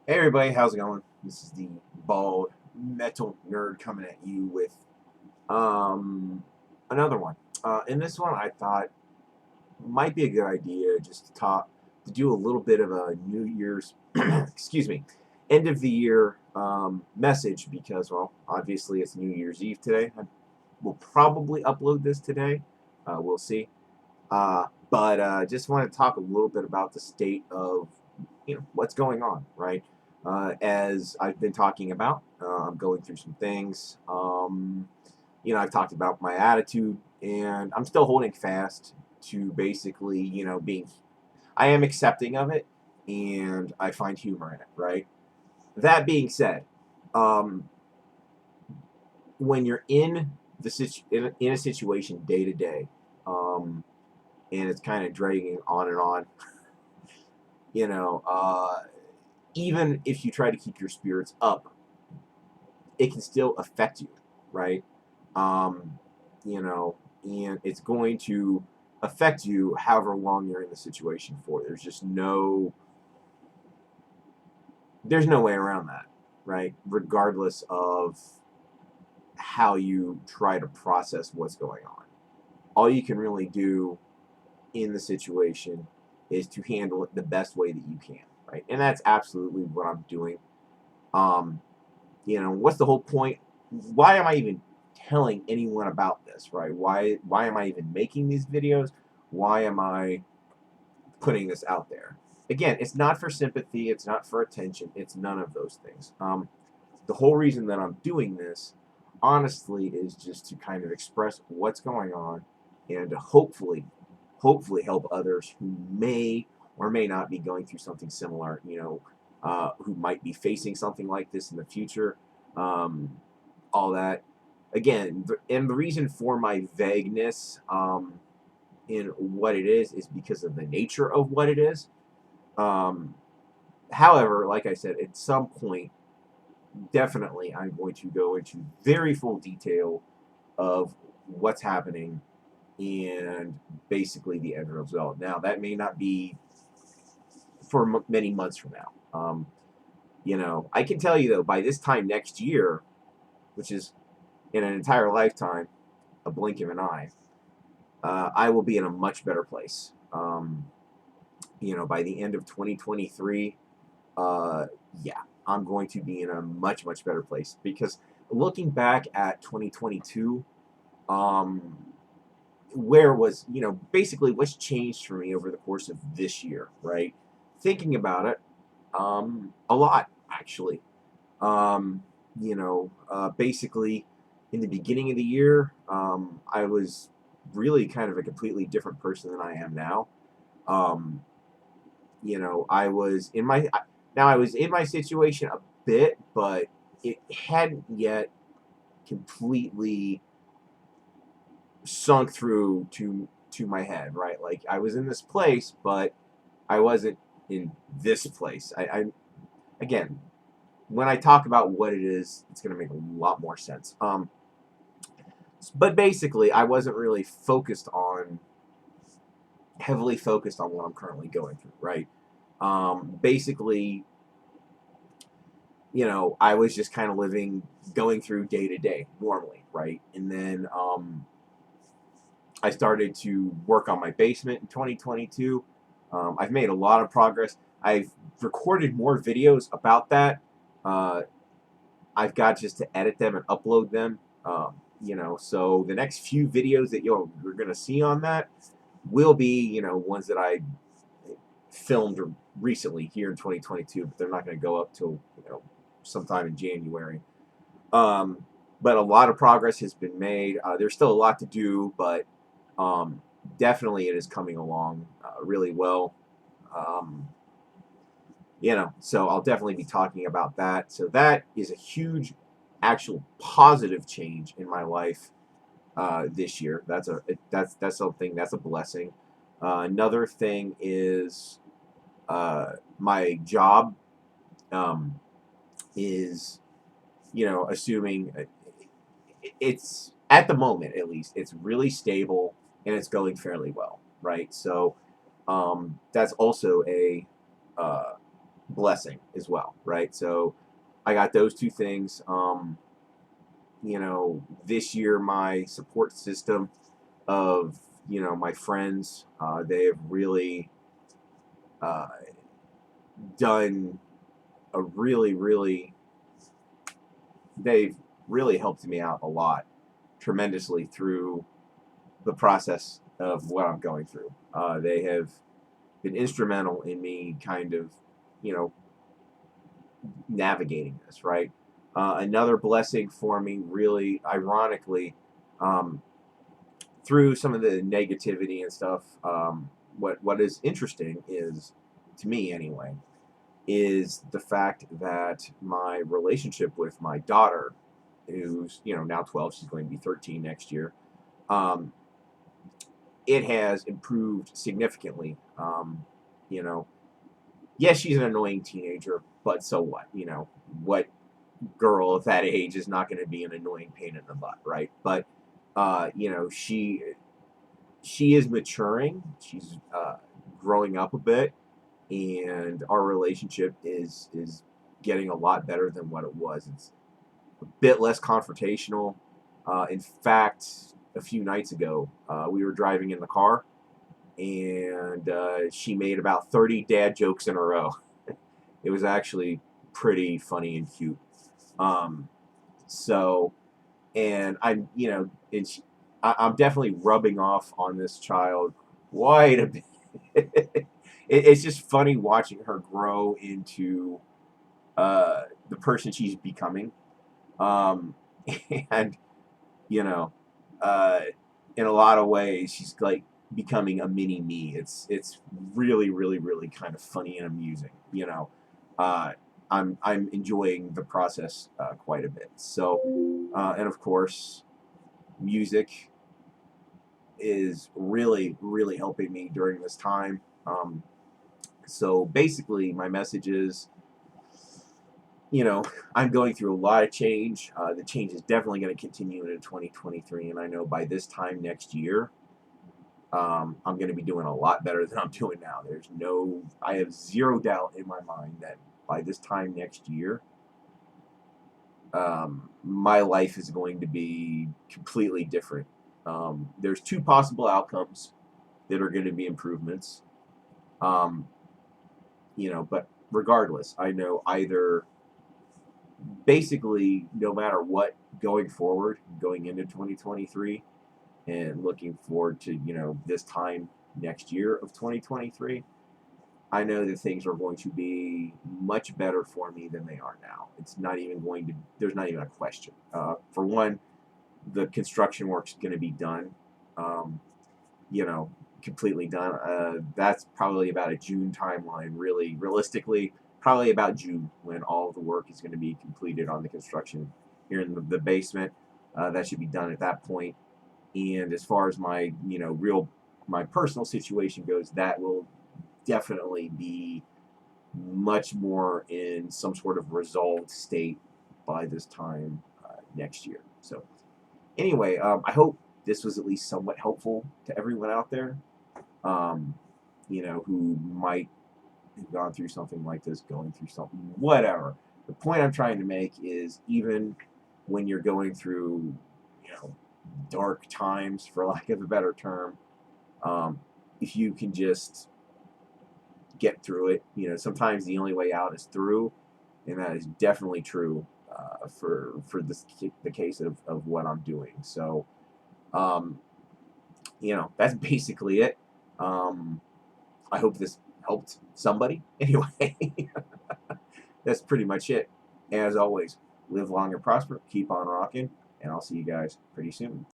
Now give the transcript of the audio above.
Hey everybody, how's it going? This is the bald metal nerd coming at you with um another one. In this one, I thought might be a good idea just to do a little bit of a New Year's, excuse me, end of the year message because well, obviously it's New Year's Eve today. I will probably upload this today. We'll see. But just want to talk a little bit about the state of what's going on, right? As I've been talking about, I'm going through some things. I've talked about my attitude, and I'm still holding fast to basically, being. I am accepting of it, and I find humor in it, right? That being said, um, when you're in a situation day to day, and it's kind of dragging on, you know, even if you try to keep your spirits up, it can still affect you, right? Um, and it's going to affect you however long you're in the situation for. There's no way around that, right? Regardless of how you try to process what's going on. All you can really do in the situation is to handle it the best way that you can, right? And that's absolutely what I'm doing. Um, what's the whole point? Why am I even telling anyone about this, right? Why am I even making these videos? Why am I putting this out there? Again, it's not for sympathy, it's not for attention, it's none of those things. The whole reason that I'm doing this, honestly, is just to kind of express what's going on and to hopefully help others who may or may not be going through something similar, who might be facing something like this in the future. Um, all that. Again, and the reason for my vagueness in what it is because of the nature of what it is. Um, However, like I said, at some point, definitely I'm going to go into very full detail of what's happening and basically the end result. Now, that may not be for many months from now. I can tell you though, by this time next year, which is in an entire lifetime, a blink of an eye, I will be in a much better place. By the end of 2023, uh, yeah, I'm going to be in a much, much better place because looking back at 2022, um, basically what's changed for me over the course of this year, right? Thinking about it, a lot actually. Basically in the beginning of the year, I was really kind of a completely different person than I am now. Um, I was in my now I was in my situation a bit, but it hadn't yet completely sunk through to my head, right? Like I was in this place, but I wasn't in this place. I again, when I talk about what it is, it's going to make a lot more sense. But basically, I wasn't really heavily focused on what I'm currently going through, right? Basically, I was just kind of going through day to day normally, right? And then I started to work on my basement in 2022. I've made a lot of progress. I've recorded more videos about that. Uh, I've got just to edit them and upload them. So the next few videos that you're gonna see on that will be, ones that I filmed recently here in 2022, but they're not going to go up till sometime in January. Um, but a lot of progress has been made. There's still a lot to do, but um, definitely it is coming along really well. Um, so I'll definitely be talking about that. So that is a huge, actual positive change in my life this year. That's something that's a blessing. Another thing is my job um, is assuming it's at the moment at least it's really stable and it's going fairly well, right? So that's also a uh, blessing as well, right? So I got those two things. This year my support system of my friends, they have really uh, done a they've really helped me out a lot, tremendously through the process of what I'm going through. They have been instrumental in me kind of, you know, navigating this, right? Another blessing for me, really ironically, um, through some of the negativity and stuff, what is interesting is, to me anyway, is the fact that my relationship with my daughter, who's now 12, she's going to be 13 next year, um, it has improved significantly. You know, yes, she's an annoying teenager, but so what? What girl of that age is not going to be an annoying pain in the butt, right? But she is maturing. She's growing up a bit, and our relationship is getting a lot better than what it was. It's a bit less confrontational. In fact, a few nights ago, we were driving in the car, and she made about 30 dad jokes in a row. It was actually pretty funny and cute. Um, so, and I'm definitely rubbing off on this child quite a bit. It's just funny watching her grow into the person she's becoming. Um, and you know, uh, in a lot of ways, she's like becoming a mini me. It's really, really, really kind of funny and amusing. Uh, I'm enjoying the process quite a bit. So, and of course, music is really, really helping me during this time. So basically, my message is, I'm going through a lot of change. The change is definitely going to continue into 2023, and I know by this time next year, I'm going to be doing a lot better than I'm doing now. I have zero doubt in my mind that by this time next year, my life is going to be completely different. There's two possible outcomes that are going to be improvements. Um, but regardless, I know either basically no matter what going forward, going into 2023 and looking forward to, this time next year of 2023, I know that things are going to be much better for me than they are now. There's not even a question. For one, the construction work's going to be done, um, you know, completely done. That's probably about a June timeline, really, realistically, probably about June when all the work is going to be completed on the construction here in the basement. That should be done at that point. And as far as my personal situation goes, that will definitely be much more in some sort of resolved state by this time next year. So, anyway, I hope this was at least somewhat helpful to everyone out there, um, who might have gone through something like this, going through something, whatever. The point I'm trying to make is even when you're going through, dark times, for lack of a better term, if you can just get through it. Sometimes the only way out is through, and that is definitely true for the case of what I'm doing. So, um, that's basically it. Um, I hope this helped somebody. Anyway, that's pretty much it. As always, live long and prosper, keep on rocking, and I'll see you guys pretty soon.